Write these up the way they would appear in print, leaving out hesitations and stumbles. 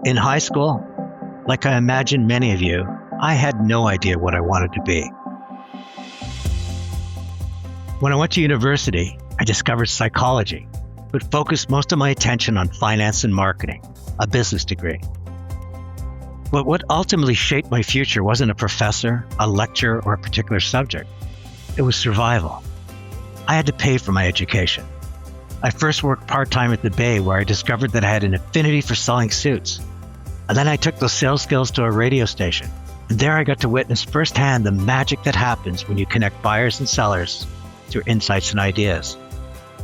In high school, like I imagine many of you, I had no idea what I wanted to be. When I went to university, I discovered psychology, but focused most of my attention on finance and marketing, a business degree. But what ultimately shaped my future wasn't a professor, a lecture, or a particular subject. It was survival. I had to pay for my education. I first worked part-time at the Bay, where I discovered that I had an affinity for selling suits. And then I took those sales skills to a radio station. And there I got to witness firsthand the magic that happens when you connect buyers and sellers through insights and ideas.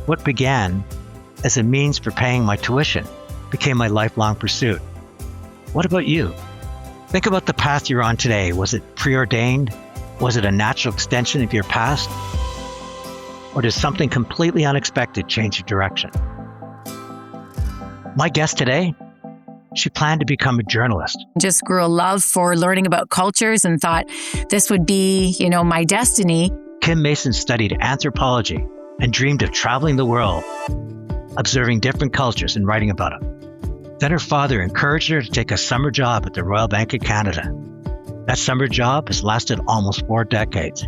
What began as a means for paying my tuition became my lifelong pursuit. What about you? Think about the path you're on today. Was it preordained? Was it a natural extension of your past? Or does something completely unexpected change your direction? My guest today, she planned to become a journalist. Just grew a love for learning about cultures and thought this would be, my destiny. Kim Mason studied anthropology and dreamed of traveling the world, observing different cultures and writing about them. Then her father encouraged her to take a summer job at the Royal Bank of Canada. That summer job has lasted almost 4 decades.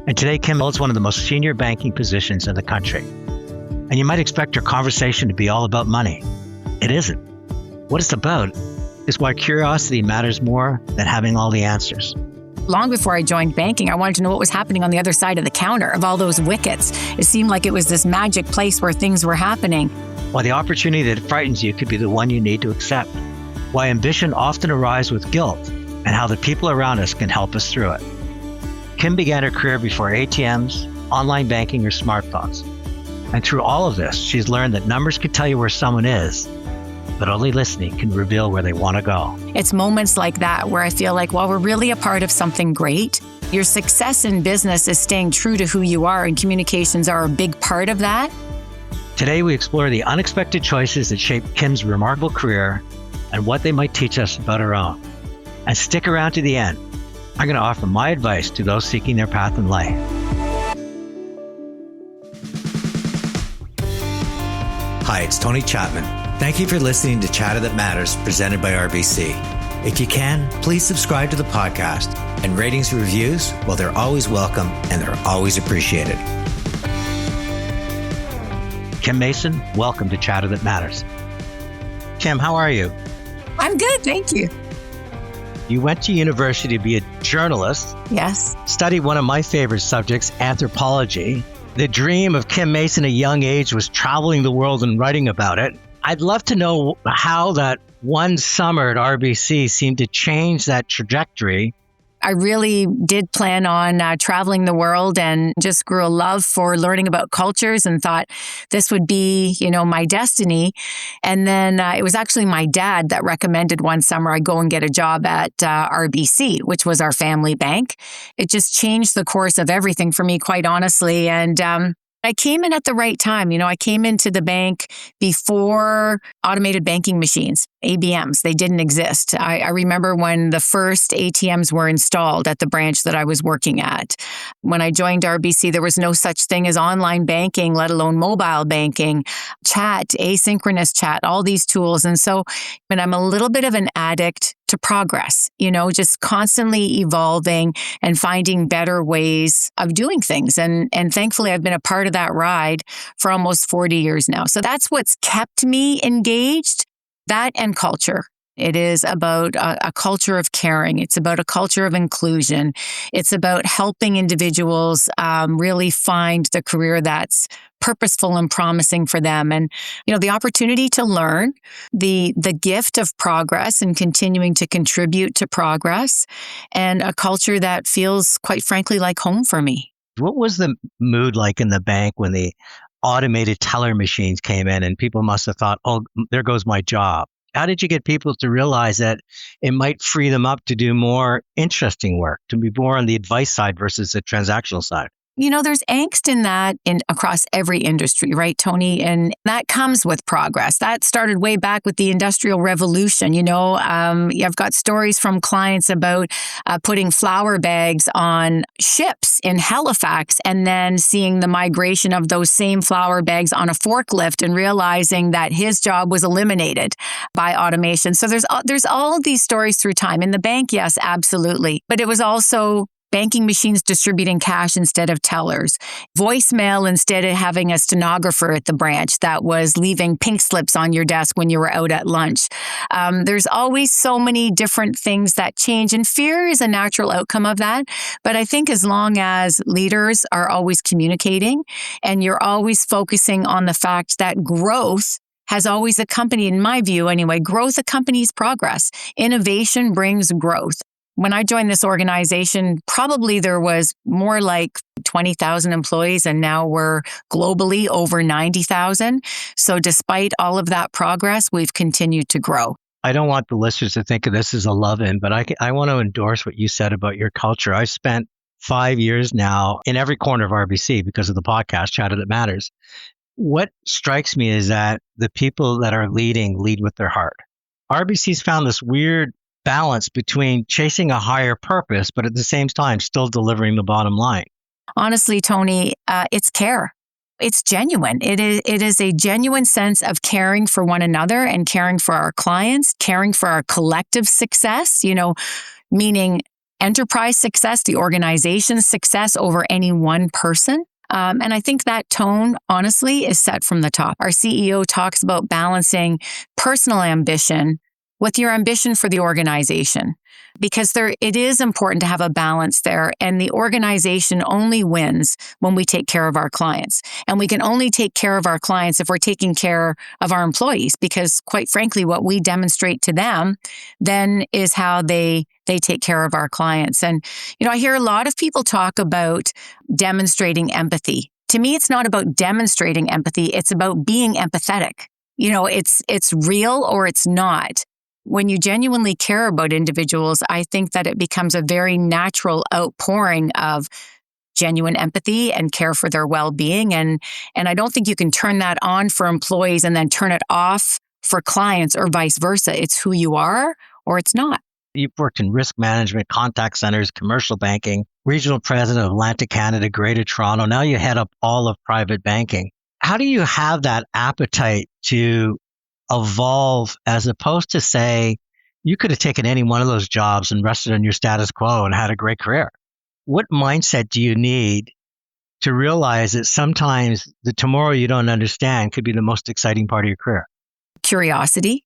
And today, Kim holds one of the most senior banking positions in the country. And you might expect her conversation to be all about money. It isn't. What it's about is why curiosity matters more than having all the answers. Long before I joined banking, I wanted to know what was happening on the other side of the counter of all those wickets. It seemed like it was this magic place where things were happening. Why the opportunity that frightens you could be the one you need to accept. Why ambition often arrives with guilt, and how the people around us can help us through it. Kim began her career before ATMs, online banking, or smartphones. And through all of this, she's learned that numbers can tell you where someone is, but only listening can reveal where they want to go. It's moments like that where I feel like, we're really a part of something great. Your success in business is staying true to who you are, and communications are a big part of that. Today, we explore the unexpected choices that shaped Kim's remarkable career and what they might teach us about our own. And stick around to the end. I'm going to offer my advice to those seeking their path in life. Hi, it's Tony Chapman. Thank you for listening to Chatter That Matters, presented by RBC. If you can, please subscribe to the podcast. And ratings and reviews, well, they're always welcome and they're always appreciated. Kim Mason, welcome to Chatter That Matters. Kim, how are you? I'm good, thank you. You went to university to be a journalist. Yes. Studied one of my favorite subjects, anthropology. The dream of Kim Mason at a young age was traveling the world and writing about it. I'd love to know how that one summer at RBC seemed to change that trajectory. I really did plan on traveling the world, and just grew a love for learning about cultures and thought this would be, my destiny. And then it was actually my dad that recommended one summer I go and get a job at RBC, which was our family bank. It just changed the course of everything for me, quite honestly. And I came in at the right time. I came into the bank before automated banking machines, ABMs. They didn't exist. I remember when the first ATMs were installed at the branch that I was working at. When I joined RBC, there was no such thing as online banking, let alone mobile banking, chat, asynchronous chat, all these tools. And so, I'm a little bit of an addict to progress, just constantly evolving and finding better ways of doing things. And thankfully, I've been a part of that ride for almost 40 years now. So that's what's kept me engaged, that and culture. It is about a culture of caring. It's about a culture of inclusion. It's about helping individuals really find the career that's purposeful and promising for them. And, the opportunity to learn, the gift of progress and continuing to contribute to progress, and a culture that feels, quite frankly, like home for me. What was the mood like in the bank when the automated teller machines came in and people must have thought, oh, there goes my job? How did you get people to realize that it might free them up to do more interesting work, to be more on the advice side versus the transactional side? There's angst in that across every industry, right, Tony? And that comes with progress. That started way back with the Industrial Revolution. I've got stories from clients about putting flour bags on ships in Halifax and then seeing the migration of those same flour bags on a forklift and realizing that his job was eliminated by automation. So there's all of these stories through time. In the bank, yes, absolutely. But it was also banking machines distributing cash instead of tellers, voicemail instead of having a stenographer at the branch that was leaving pink slips on your desk when you were out at lunch. There's always so many different things that change, and fear is a natural outcome of that. But I think as long as leaders are always communicating and you're always focusing on the fact that growth has always accompanied, in my view anyway, growth accompanies progress. Innovation brings growth. When I joined this organization, probably there was more like 20,000 employees, and now we're globally over 90,000. So despite all of that progress, we've continued to grow. I don't want the listeners to think of this as a love-in, but I want to endorse what you said about your culture. I've spent 5 years now in every corner of RBC because of the podcast, Chatter That Matters. What strikes me is that the people that are leading lead with their heart. RBC's found this weird balance between chasing a higher purpose, but at the same time, still delivering the bottom line. Honestly, Tony, it's care. It's genuine. It is a genuine sense of caring for one another and caring for our clients, caring for our collective success, meaning enterprise success, the organization's success over any one person. And I think that tone, honestly, is set from the top. Our CEO talks about balancing personal ambition with your ambition for the organization, because it is important to have a balance there. And the organization only wins when we take care of our clients. And we can only take care of our clients if we're taking care of our employees, because quite frankly, what we demonstrate to them then is how they take care of our clients. And, I hear a lot of people talk about demonstrating empathy. To me, it's not about demonstrating empathy. It's about being empathetic. It's real or it's not. When you genuinely care about individuals, I think that it becomes a very natural outpouring of genuine empathy and care for their well-being. And I don't think you can turn that on for employees and then turn it off for clients or vice versa. It's who you are or it's not. You've worked in risk management, contact centers, commercial banking, regional president of Atlantic Canada, Greater Toronto. Now you head up all of private banking. How do you have that appetite to evolve, as opposed to say, you could have taken any one of those jobs and rested on your status quo and had a great career? What mindset do you need to realize that sometimes the tomorrow you don't understand could be the most exciting part of your career? Curiosity.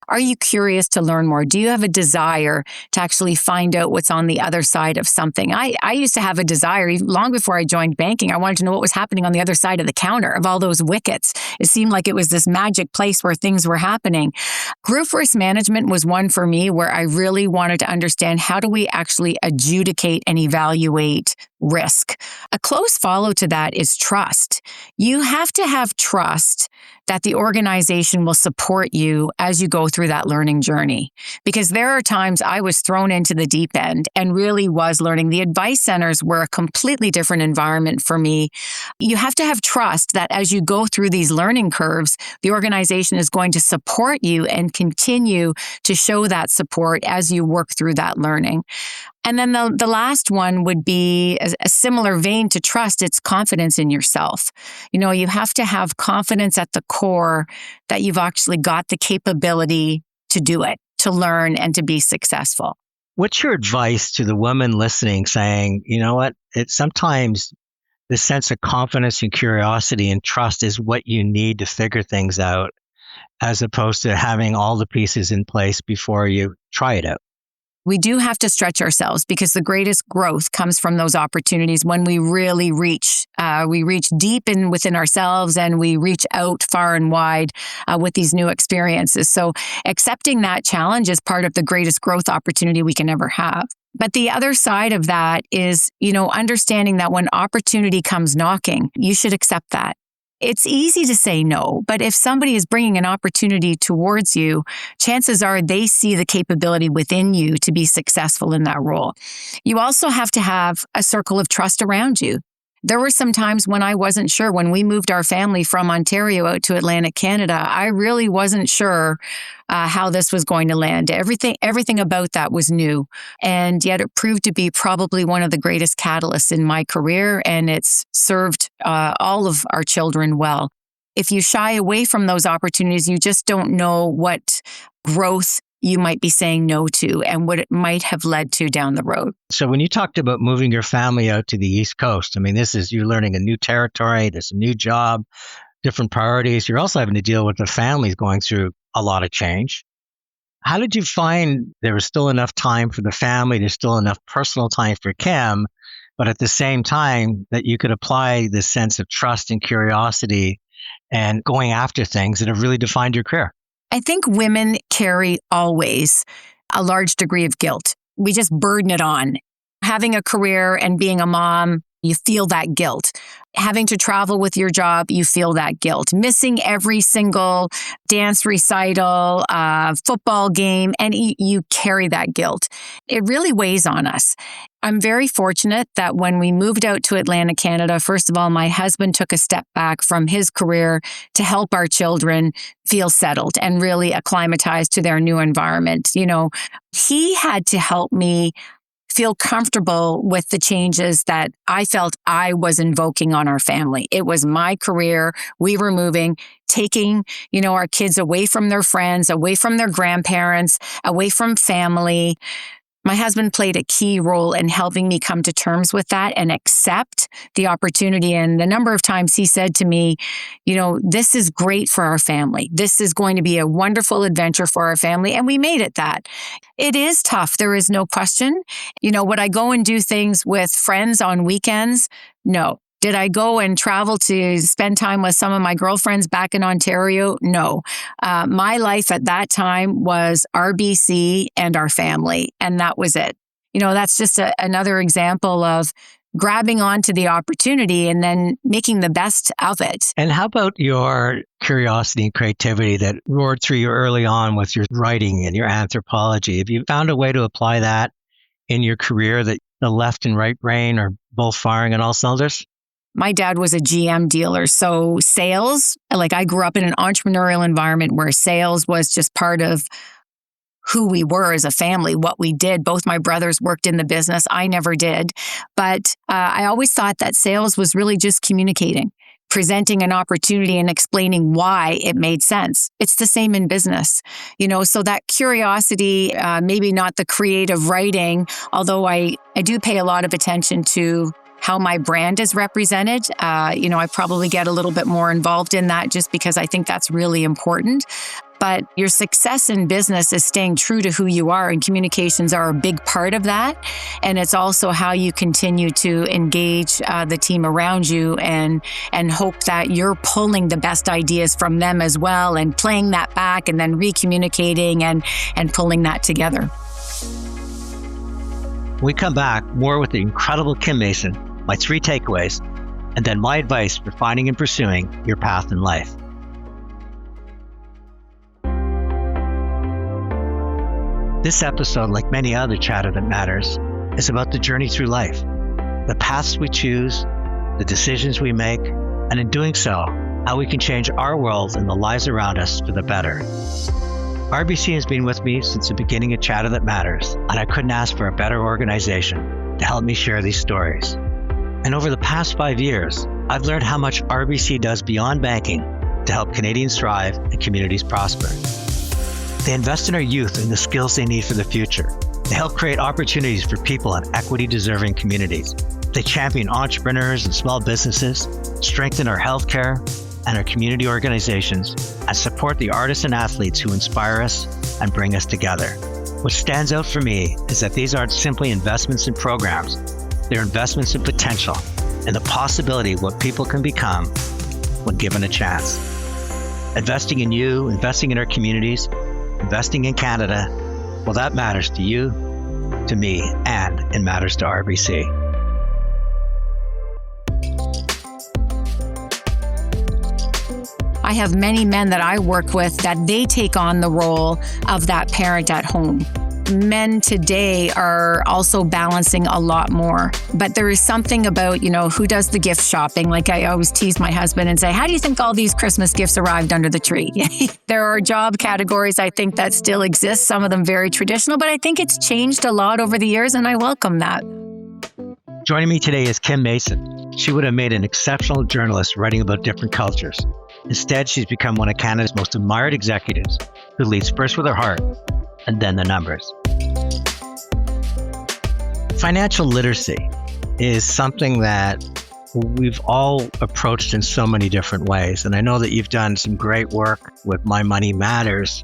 Are you curious to learn more? Do you have a desire to actually find out what's on the other side of something? I used to have a desire, even long before I joined banking. I wanted to know what was happening on the other side of the counter of all those wickets. It seemed like it was this magic place where things were happening. Group risk management was one for me where I really wanted to understand, how do we actually adjudicate and evaluate risk? A close follow to that is trust. You have to have trust that the organization will support you as you go through that learning journey. Because there are times I was thrown into the deep end and really was learning. The advice centers were a completely different environment for me. You have to have trust that as you go through these learning curves, the organization is going to support you and continue to show that support as you work through that learning. And then the last one would be a similar vein to trust. It's confidence in yourself. You have to have confidence at the core that you've actually got the capability to do it, to learn and to be successful. What's your advice to the women listening saying, you know what, it's sometimes the sense of confidence and curiosity and trust is what you need to figure things out, as opposed to having all the pieces in place before you try it out? We do have to stretch ourselves, because the greatest growth comes from those opportunities when we really reach deep within ourselves, and we reach out far and wide with these new experiences. So accepting that challenge is part of the greatest growth opportunity we can ever have. But the other side of that is, understanding that when opportunity comes knocking, you should accept that. It's easy to say no, but if somebody is bringing an opportunity towards you, chances are they see the capability within you to be successful in that role. You also have to have a circle of trust around you. There were some times when I wasn't sure. When we moved our family from Ontario out to Atlantic Canada, I really wasn't sure how this was going to land. Everything about that was new. And yet it proved to be probably one of the greatest catalysts in my career. And it's served all of our children well. If you shy away from those opportunities, you just don't know what growth you might be saying no to and what it might have led to down the road. So when you talked about moving your family out to the East Coast, I mean, you're learning a new territory, there's a new job, different priorities. You're also having to deal with the families going through a lot of change. How did you find there was still enough time for the family, there's still enough personal time for Kim, but at the same time that you could apply this sense of trust and curiosity and going after things that have really defined your career? I think women carry always a large degree of guilt. We just burden it on. Having a career and being a mom, you feel that guilt. Having to travel with your job, you feel that guilt. Missing every single dance recital, football game, and you carry that guilt. It really weighs on us. I'm very fortunate that when we moved out to Atlantic Canada, first of all, my husband took a step back from his career to help our children feel settled and really acclimatized to their new environment. You know, he had to help me feel comfortable with the changes that I felt I was invoking on our family. It was my career. We were moving, taking, our kids away from their friends, away from their grandparents, away from family. My husband played a key role in helping me come to terms with that and accept the opportunity. And the number of times he said to me, this is great for our family. This is going to be a wonderful adventure for our family. And we made it that. It is tough. There is no question. Would I go and do things with friends on weekends? No. Did I go and travel to spend time with some of my girlfriends back in Ontario? No. My life at that time was RBC and our family, and that was it. That's just another example of grabbing onto the opportunity and then making the best of it. And how about your curiosity and creativity that roared through you early on with your writing and your anthropology? Have you found a way to apply that in your career, that the left and right brain are both firing on all cylinders? My dad was a GM dealer, so sales, I grew up in an entrepreneurial environment where sales was just part of who we were as a family, what we did. Both my brothers worked in the business. I never did. But I always thought that sales was really just communicating, presenting an opportunity and explaining why it made sense. It's the same in business, so that curiosity, maybe not the creative writing, although I do pay a lot of attention to how my brand is represented. I probably get a little bit more involved in that just because I think that's really important. But your success in business is staying true to who you are, and communications are a big part of that. And it's also how you continue to engage the team around you and hope that you're pulling the best ideas from them as well and playing that back and then recommunicating and pulling that together. When we come back, more with the incredible Kim Mason, my 3 takeaways, and then my advice for finding and pursuing your path in life. This episode, like many other Chatter That Matters, is about the journey through life, the paths we choose, the decisions we make, and in doing so, how we can change our world and the lives around us for the better. RBC has been with me since the beginning of Chatter That Matters, and I couldn't ask for a better organization to help me share these stories. And over the past 5 years, I've learned how much RBC does beyond banking to help Canadians thrive and communities prosper. They invest in our youth and the skills they need for the future. They help create opportunities for people in equity-deserving communities. They champion entrepreneurs and small businesses, strengthen our healthcare and our community organizations, and support the artists and athletes who inspire us and bring us together. What stands out for me is that these aren't simply investments in programs. They're investments in potential and the possibility of what people can become when given a chance. Investing in you, investing in our communities, investing in Canada, well, that matters to you, to me, and it matters to RBC. I have many men that I work with that they take on the role of that parent at home. men today are also balancing a lot more. But there is something about, who does the gift shopping? Like I always tease my husband and say, how do you think all these Christmas gifts arrived under the tree? There are job categories, I think, that still exist, some of them very traditional, but I think it's changed a lot over the years, and I welcome that. Joining me today is Kim Mason. She would have made an exceptional journalist writing about different cultures. Instead, she's become one of Canada's most admired executives who leads first with her heart and then the numbers. Financial literacy is something that we've all approached in so many different ways. And I know that you've done some great work with My Money Matters.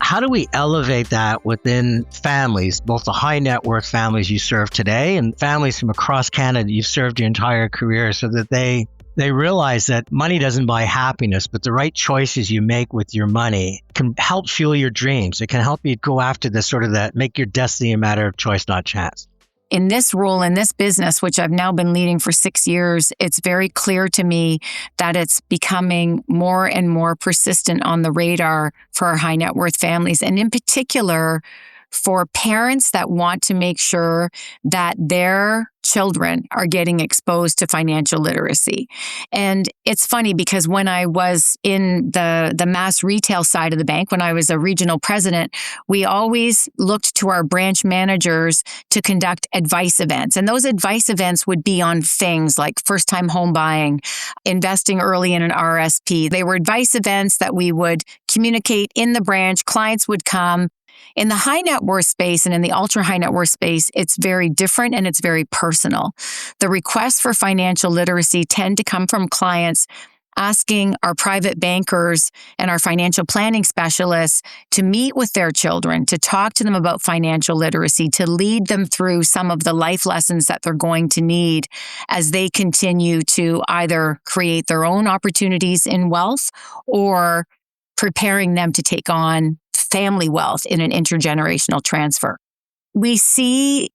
How do we elevate that within families, both the high net worth families you serve today and families from across Canada you've served your entire career, so that they realize that money doesn't buy happiness, but the right choices you make with your money can help fuel your dreams. It can help you go after this that make your destiny a matter of choice, not chance. In this role, in this business, which I've now been leading for 6 years, it's very clear to me that it's becoming more and more persistent on the radar for our high net worth families. And in particular, for parents that want to make sure that their children are getting exposed to financial literacy. And it's funny because when I was in the mass retail side of the bank, when I was a regional president, we always looked to our branch managers to conduct advice events. And those advice events would be on things like first-time home buying, investing early in an RSP. They were advice events that we would communicate in the branch. Clients would come. In the high net worth space and in the ultra high net worth space, it's very different and it's very personal. The requests for financial literacy tend to come from clients asking our private bankers and our financial planning specialists to meet with their children, to talk to them about financial literacy, to lead them through some of the life lessons that they're going to need as they continue to either create their own opportunities in wealth or preparing them to take on family wealth in an intergenerational transfer. We see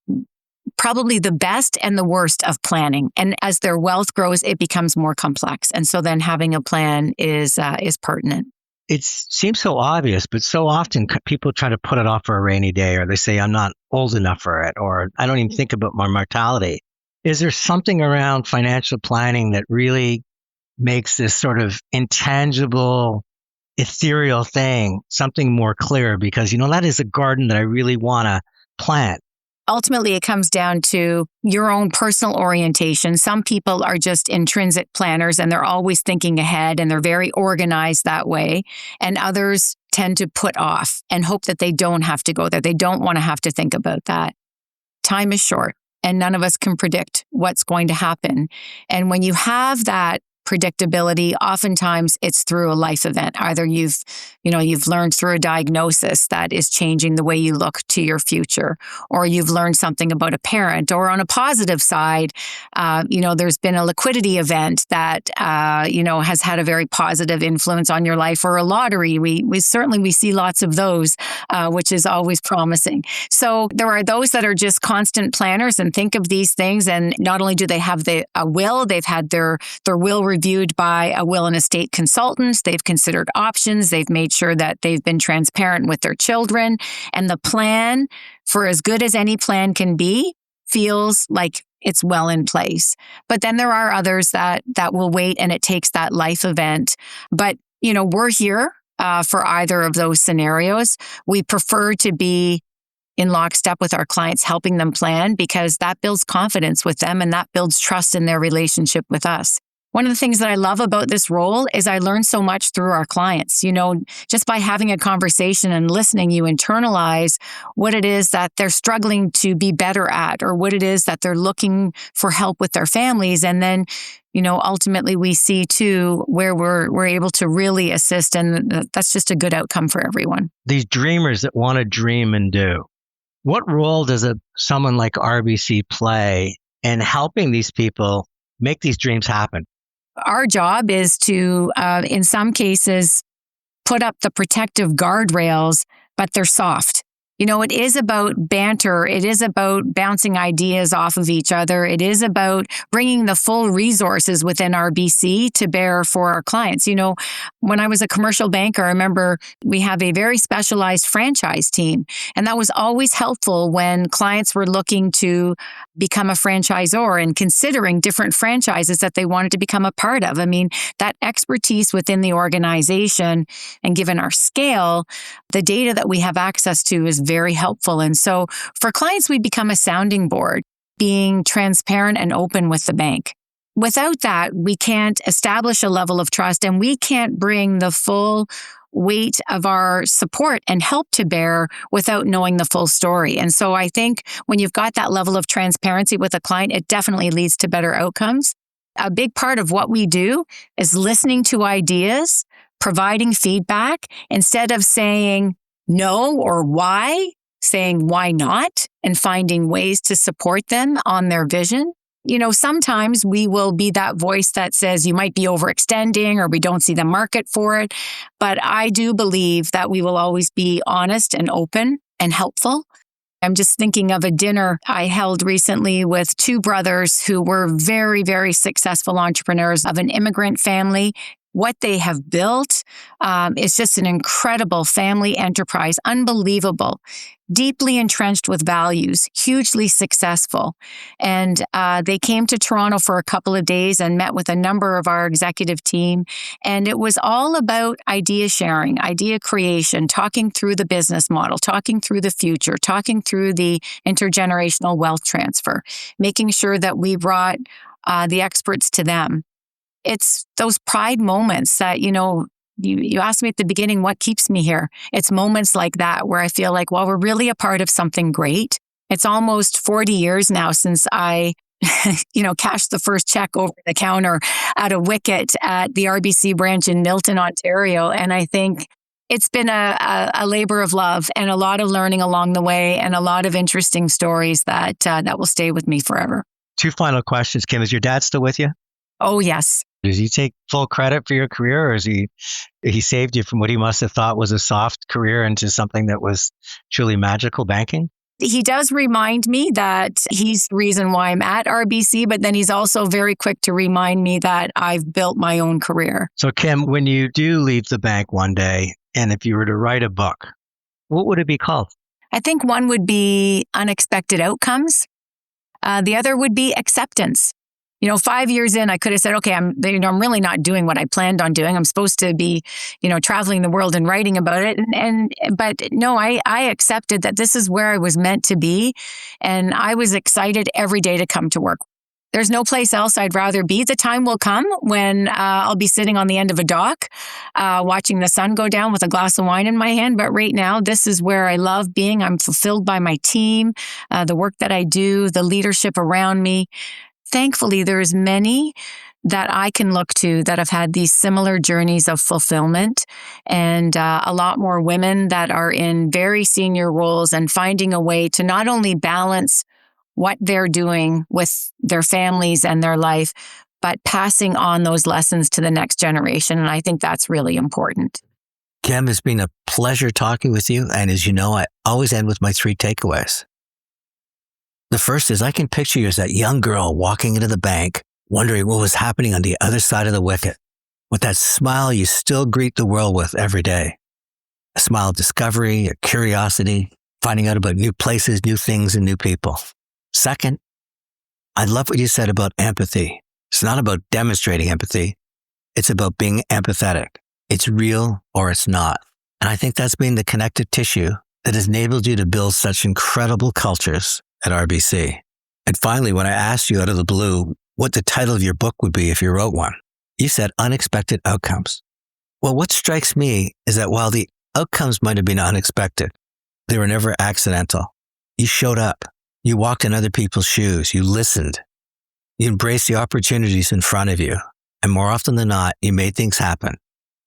probably the best and the worst of planning. And as their wealth grows, it becomes more complex. And so then having a plan is pertinent. It seems so obvious, but so often people try to put it off for a rainy day, or they say, I'm not old enough for it, or I don't even think about my mortality. Is there something around financial planning that really makes this sort of intangible, ethereal thing something more clear? Because, that is a garden that I really want to plant. Ultimately, it comes down to your own personal orientation. Some people are just intrinsic planners and they're always thinking ahead and they're very organized that way. And others tend to put off and hope that they don't have to go there. They don't want to have to think about that. Time is short and none of us can predict what's going to happen. And when you have that predictability, oftentimes it's through a life event. Either you've learned through a diagnosis that is changing the way you look to your future, or you've learned something about a parent, or on a positive side, there's been a liquidity event that, has had a very positive influence on your life, or a lottery. We see lots of those, which is always promising. So there are those that are just constant planners and think of these things. And not only do they have a will, they've had their will reviewed by a will and estate consultant. They've considered options. They've made sure that they've been transparent with their children. And the plan, for as good as any plan can be, feels like it's well in place. But then there are others that will wait, and it takes that life event. But, we're here for either of those scenarios. We prefer to be in lockstep with our clients, helping them plan, because that builds confidence with them and that builds trust in their relationship with us. One of the things that I love about this role is I learn so much through our clients. Just by having a conversation and listening, you internalize what it is that they're struggling to be better at, or what it is that they're looking for help with their families. And then, ultimately we see too where we're able to really assist. And that's just a good outcome for everyone. These dreamers that want to dream and do. What role does someone like RBC play in helping these people make these dreams happen? Our job is to, in some cases, put up the protective guardrails, but they're soft. It is about banter. It is about bouncing ideas off of each other. It is about bringing the full resources within RBC to bear for our clients. When I was a commercial banker, I remember we have a very specialized franchise team. And that was always helpful when clients were looking to become a franchisor and considering different franchises that they wanted to become a part of. I mean, that expertise within the organization, and given our scale, the data that we have access to is very helpful. And so for clients, we become a sounding board, being transparent and open with the bank. Without that, we can't establish a level of trust, and we can't bring the full weight of our support and help to bear without knowing the full story. And so I think when you've got that level of transparency with a client, it definitely leads to better outcomes. A big part of what we do is listening to ideas, providing feedback, instead of saying no or why, saying why not, and finding ways to support them on their vision. Sometimes we will be that voice that says you might be overextending or we don't see the market for it. But I do believe that we will always be honest and open and helpful. I'm just thinking of a dinner I held recently with two brothers who were very, very successful entrepreneurs of an immigrant family. What they have built is just an incredible family enterprise, unbelievable, deeply entrenched with values, hugely successful. And they came to Toronto for a couple of days and met with a number of our executive team. And it was all about idea sharing, idea creation, talking through the business model, talking through the future, talking through the intergenerational wealth transfer, making sure that we brought the experts to them. It's those pride moments that, you asked me at the beginning, what keeps me here? It's moments like that where I feel like, well, we're really a part of something great. It's almost 40 years now since I, cashed the first check over the counter at a wicket at the RBC branch in Milton, Ontario. And I think it's been a labor of love and a lot of learning along the way and a lot of interesting stories that will stay with me forever. 2 final questions, Kim. Is your dad still with you? Oh, yes. Does he take full credit for your career, or is he saved you from what he must have thought was a soft career into something that was truly magical, banking? He does remind me that he's the reason why I'm at RBC, but then he's also very quick to remind me that I've built my own career. So Kim, when you do leave the bank one day, and if you were to write a book, what would it be called? I think one would be Unexpected Outcomes. The other would be Acceptance. 5 years in, I could have said, okay, I'm really not doing what I planned on doing. I'm supposed to be, traveling the world and writing about it. But no, I accepted that this is where I was meant to be. And I was excited every day to come to work. There's no place else I'd rather be. The time will come when I'll be sitting on the end of a dock, watching the sun go down with a glass of wine in my hand. But right now, this is where I love being. I'm fulfilled by my team, the work that I do, the leadership around me. Thankfully, there's many that I can look to that have had these similar journeys of fulfillment, and a lot more women that are in very senior roles and finding a way to not only balance what they're doing with their families and their life, but passing on those lessons to the next generation. And I think that's really important. Kim, it's been a pleasure talking with you. And as you know, I always end with my 3 takeaways. The first is I can picture you as that young girl walking into the bank, wondering what was happening on the other side of the wicket. With that smile you still greet the world with every day. A smile of discovery, a curiosity, finding out about new places, new things, and new people. Second, I love what you said about empathy. It's not about demonstrating empathy. It's about being empathetic. It's real or it's not. And I think that's been the connective tissue that has enabled you to build such incredible cultures at RBC. And finally, when I asked you out of the blue what the title of your book would be if you wrote one, you said Unexpected Outcomes. Well, what strikes me is that while the outcomes might have been unexpected, they were never accidental. You showed up. You walked in other people's shoes. You listened. You embraced the opportunities in front of you. And more often than not, you made things happen.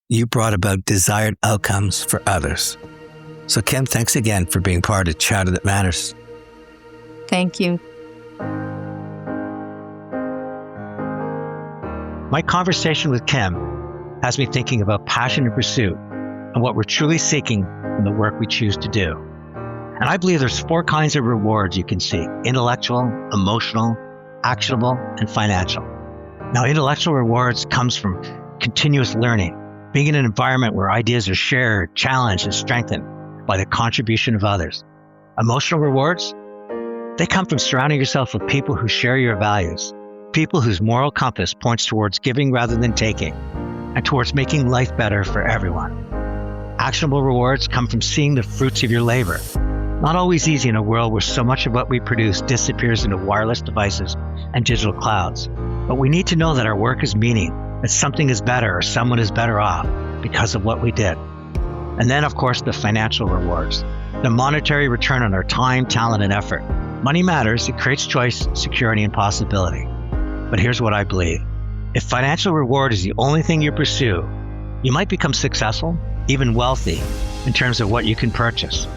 You brought about desired outcomes for others. So Kim, thanks again for being part of Chatter That Matters. Thank you. My conversation with Kim has me thinking about passion and pursuit and what we're truly seeking in the work we choose to do. And I believe there's 4 kinds of rewards you can seek: intellectual, emotional, actionable, and financial. Now, intellectual rewards comes from continuous learning, being in an environment where ideas are shared, challenged, and strengthened by the contribution of others. Emotional rewards, they come from surrounding yourself with people who share your values, people whose moral compass points towards giving rather than taking, and towards making life better for everyone. Actionable rewards come from seeing the fruits of your labor. Not always easy in a world where so much of what we produce disappears into wireless devices and digital clouds. But we need to know that our work has meaning, that something is better or someone is better off because of what we did. And then, of course, the financial rewards, the monetary return on our time, talent, and effort. Money matters. It creates choice, security, and possibility. But here's what I believe. If financial reward is the only thing you pursue, you might become successful, even wealthy, in terms of what you can purchase.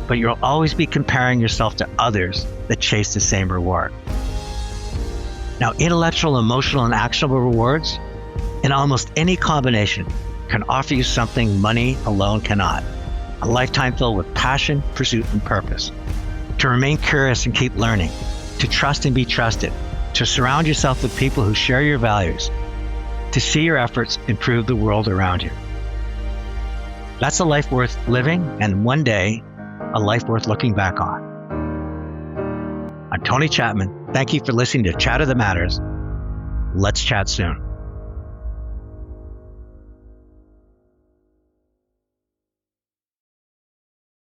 But you'll always be comparing yourself to others that chase the same reward. Now, intellectual, emotional, and actionable rewards, in almost any combination, can offer you something money alone cannot. A lifetime filled with passion, pursuit, and purpose. To remain curious and keep learning. To trust and be trusted. To surround yourself with people who share your values. To see your efforts improve the world around you. That's a life worth living, and one day, a life worth looking back on. I'm Tony Chapman. Thank you for listening to Chatter That Matters. Let's chat soon.